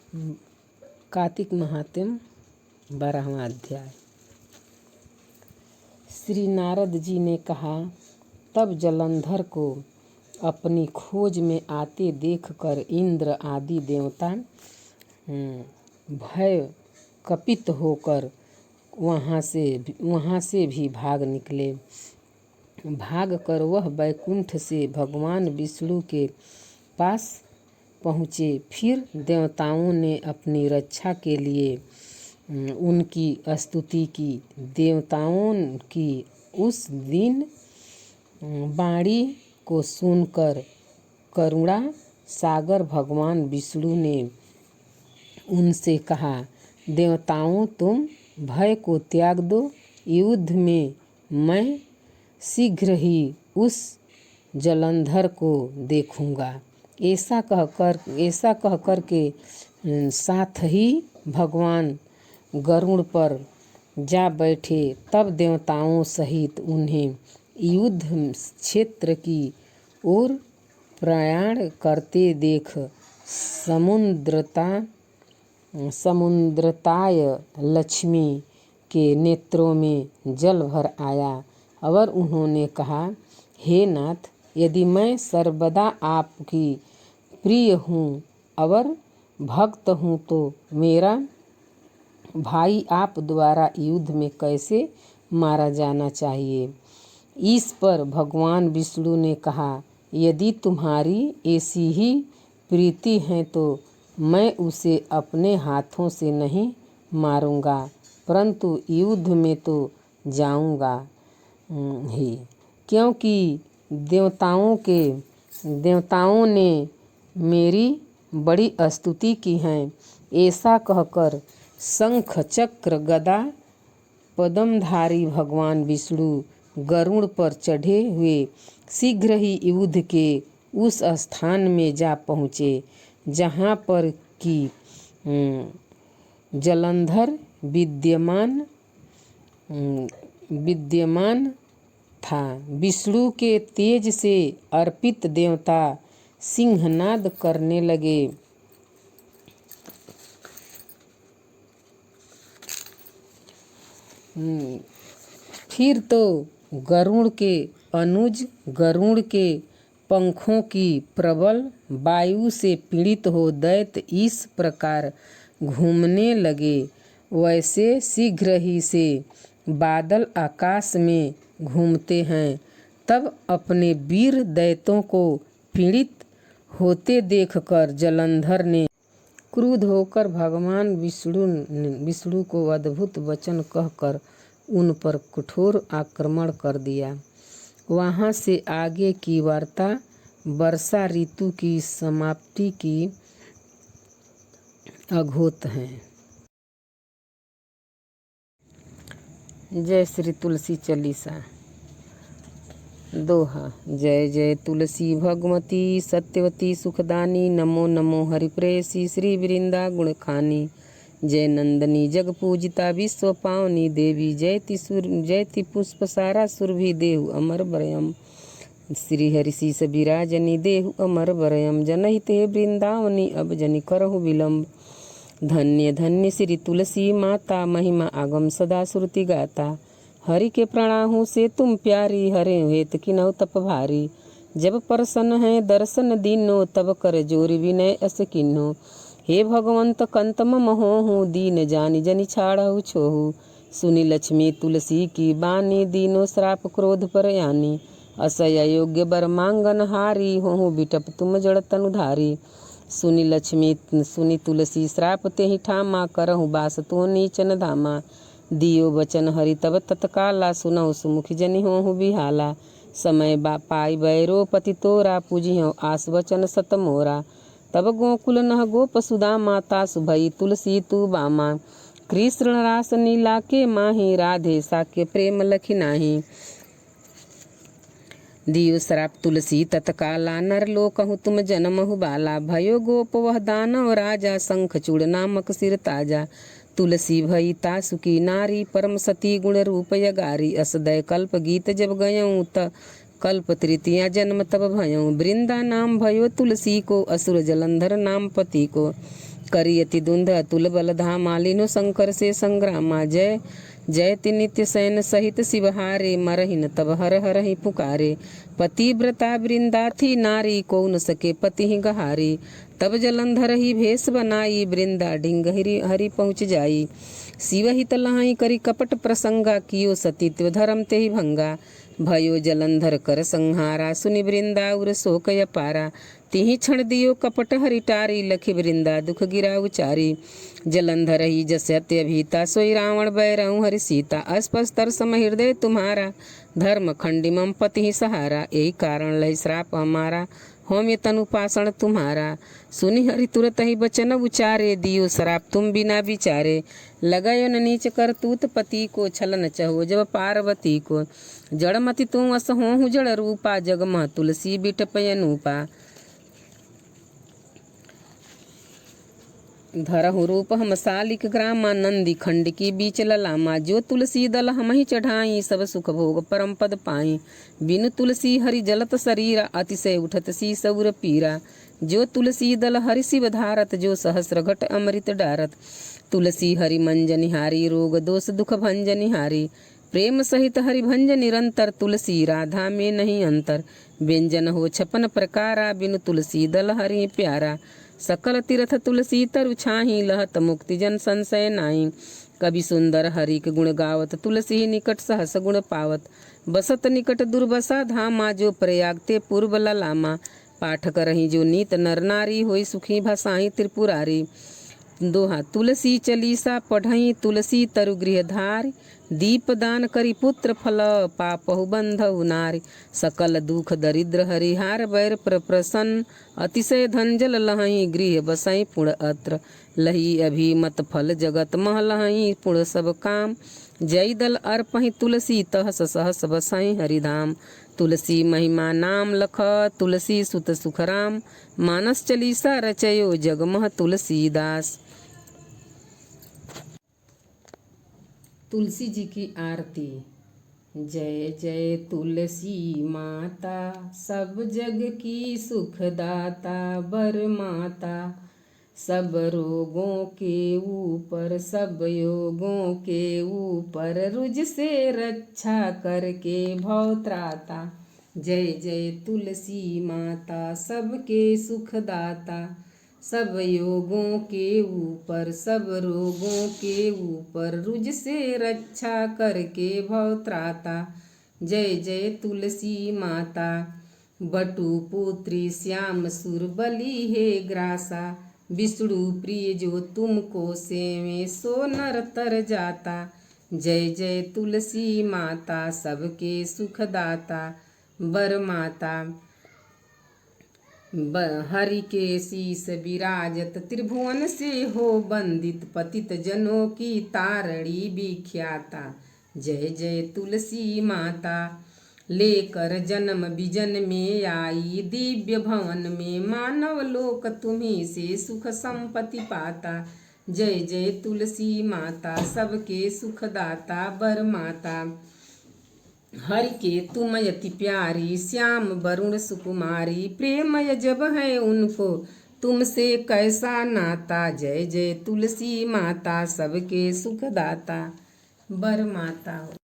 कार्तिक महात्म्य 12वां अध्याय। श्री नारद जी ने कहा, तब जलंधर को अपनी खोज में आते देखकर इंद्र आदि देवता भय कपित होकर वहाँ से भी भाग निकले। भाग कर वह वैकुंठ से भगवान विष्णु के पास पहुँचे। फिर देवताओं ने अपनी रक्षा के लिए उनकी स्तुति की। देवताओं की उस दिन वाणी को सुनकर करुणा सागर भगवान विष्णु ने उनसे कहा, देवताओं, तुम भय को त्याग दो। युद्ध में मैं शीघ्र ही उस जलंधर को देखूंगा। ऐसा कहकर के साथ ही भगवान गरुड़ पर जा बैठे। तब देवताओं सहित उन्हें युद्ध क्षेत्र की ओर प्रयाण करते देख समुद्रताय लक्ष्मी के नेत्रों में जल भर आया और उन्होंने कहा, हे नाथ, यदि मैं सर्वदा आपकी प्रिय हूँ और भक्त हूँ तो मेरा भाई आप द्वारा युद्ध में कैसे मारा जाना चाहिए। इस पर भगवान विष्णु ने कहा, यदि तुम्हारी ऐसी ही प्रीति है तो मैं उसे अपने हाथों से नहीं मारूंगा, परंतु युद्ध में तो जाऊंगा ही, क्योंकि देवताओं ने मेरी बड़ी स्तुति की है। ऐसा कहकर शंख चक्र गदा पद्मधारी भगवान विष्णु गरुड़ पर चढ़े हुए शीघ्र ही युद्ध के उस स्थान में जा पहुँचे जहाँ पर कि जलंधर विद्यमान था। विष्णु के तेज से अर्पित देवता सिंहनाद करने लगे। फिर तो गरुड़ के अनुज गरुड़ के पंखों की प्रबल वायु से पीड़ित हो दैत्य इस प्रकार घूमने लगे, वैसे शीघ्र ही से बादल आकाश में घूमते हैं। तब अपने वीर दैत्यों को पीड़ित होते देखकर जलंधर ने क्रुद्ध होकर भगवान विष्णु को अद्भुत वचन कहकर उन पर कठोर आक्रमण कर दिया। वहाँ से आगे की वार्ता वर्षा ऋतु की समाप्ति की अघोत है। जय श्री तुलसी चालीसा। दोहा। जय जय तुलसी भगवती सत्यवती सुखदानी, नमो नमो हरिप्रेयसी श्री वृंदा गुणखानी। जय नंदनी जग पूजिता विश्व पावनी देवी, जयति पुष्प सारा सुरभि देहु अमर बरयम। श्री हरि शीस विराजनी देहु अमर बरयम, जनहित हे वृंदावनी अब जनि करहु विलम्ब। धन्य धन्य श्री तुलसी माता, महिमा आगम सदा श्रुति गाता। हरि के प्रणाहू से तुम प्यारी, हरे हेत किन्हु तप भारी। जब प्रसन्न है दर्शन दीनो, तब कर जोर विनय अस किन्हो। हे भगवंत कंत मम होहु, दीन जानि जनि छाड़हु छोहु। सुनि लक्ष्मी तुलसी की बानी, दीनो श्राप क्रोध पर यानी। असय योग्य बर मांगन हारी, होहु बिटप तुम जड़ तनुधारी। सुनि तुलसी श्राप तेहि ठामा, करहु बास तो नीचन धामा। दियो बचन हरि तब तत्काला, सुनहु सुमुखी जनि होहु बिहाला। समय पाई बैरो पति तोरा, पूजिहु आस वचन सत मोरा। तब गोकुल नह गोप सुदामा, तासु भई तुलसी तू बामा। कृष्ण रास नीला के माही, राधे साक्य प्रेम लखी नाही। दियो श्राप तुलसी तत्काला, नर लोकहु तुम जनमहु बाला। भयो गोप वह दानव राजा, शंख चूड़ नामक सिर ताजा। तुलसी भई तासु की नारी, परम सती गुण रूप यगारी। असदय कल्प गीत जब गयऊँ, त कल्प तृतीया जन्म तब भयऊँ। वृंदा नाम भयो तुलसी को, असुर जलंधर नाम पति को। करियति दुंध अतुल बलधा मालिनो शंकर से संग्रामा। जय जयति नित्य सैन सहित शिवहारे मरहिन तब हर हर ही पुकारे। पतिव्रता वृंदाथी नारी को न सके पति ही गहारी। तब जलंधर ही भेष बनाई वृंदा ढिंग हरि पहुँच जाई। शिव ही तलहाई करी कपट प्रसंगा कियो सतीत्व धर्म ते ही भंगा। भयो जलंधर कर संहारा सुनि वृंदा उर शोक अपारा। तिहि क्षण दियो कपट हरिटारी लखि वृंदा दुख गिरा उचारी। जलंधर ही जसत्य भीता सोई रावण बैरहु हरि सीता। अस्पस्तर सम हृदय तुम्हारा धर्म खंडिमम पति ही सहारा। यही कारण लय श्राप हमारा होम ये तनुपाषण तुम्हारा। सुनि हरि तुरत ही बचन उचारे दियो श्राप तुम बिना विचारे। लगायो न नीच कर तूत पति को छलन चहो जब पार्वती को। जड़मति तुम अस हो जड़ रूपा जगमह तुलसी बिट पयनूपा। धरहु रूप हम सालिक ग्रामा नंदी खंड की बीच ललामा। जो तुलसी दल हम ही चढ़ाई सब सुख भोग परम पद पाई। बिनु तुलसी हरि जलत शरीरा अतिशय उठत सी सौर पीरा। जो तुलसी दल हरि शिव धारत जो सहस्र घट अमृत डारत। तुलसी हरि मंजनिहारी रोग दोष दुख भंजनिहारी। प्रेम सहित हरि भंज निरंतर तुलसी राधा में नहीं अंतर। व्यंजन हो 56 प्रकारा बिनु तुलसी दल हरि प्यारा। सकल तीर्थ तुलसी तरु छाही लहत मुक्ति जन संशय नाई। कवि सुंदर हरि के गुण गावत तुलसी निकट सहस गुण पावत। बसत निकट दुर्बसा धामा जो प्रयाग ते पूर्व ललामा। पाठ करही जो नीत नर नारी होई सुखी भसाही त्रिपुरारी। दोहा तुलसी चलीसा पढ़ई तुलसी तरु गृह धार। दीप दान करी पुत्र फल पापहु बंधु नारी। सकल दुख दरिद्र हरिहार बैर प्रसन्न। अतिशय धन जल लहई गृह बसई पुण अत्र। लही अभिमत फल जगत मह लहई पुण सब काम। जय दल अर्पहि तुलसी तहस सहस बसई हरिधाम। तुलसी महिमा नाम लख तुलसी सुत सुखराम। मानस चलीसा रचयो जगमह तुलसीदास। तुलसी जी की आरती। जय जय तुलसी माता सब जग की सुखदाता। बर माता सब रोगों के ऊपर सब योगों के ऊपर। रुज से रक्षा करके भव त्राता। जय जय तुलसी माता सबके सुखदाता। सब योगों के ऊपर सब रोगों के ऊपर। रुज से रक्षा करके भव त्राता। जय जय तुलसी माता। बटु पुत्री श्याम सुर बलि हे ग्रासा। विष्णु प्रिय जो तुमको सेवे सो नर तर जाता। जय जय तुलसी माता सबके सुखदाता। बर माता हरि के शीस विराजत त्रिभुवन से हो बंदित। पतित जनों की तारणी विख्याता। जय जय तुलसी माता। लेकर जन्म विजन में आई दिव्य भवन में। मानव लोक तुम्ही से सुख संपत्ति पाता। जय जय तुलसी माता सबके सुखदाता। बर माता हरि के तुम यति प्यारी। श्याम वरुण सुकुमारी। प्रेमय जब है उनको तुमसे कैसा नाता। जय जय तुलसी माता सबके सुखदाता। बर माता हो।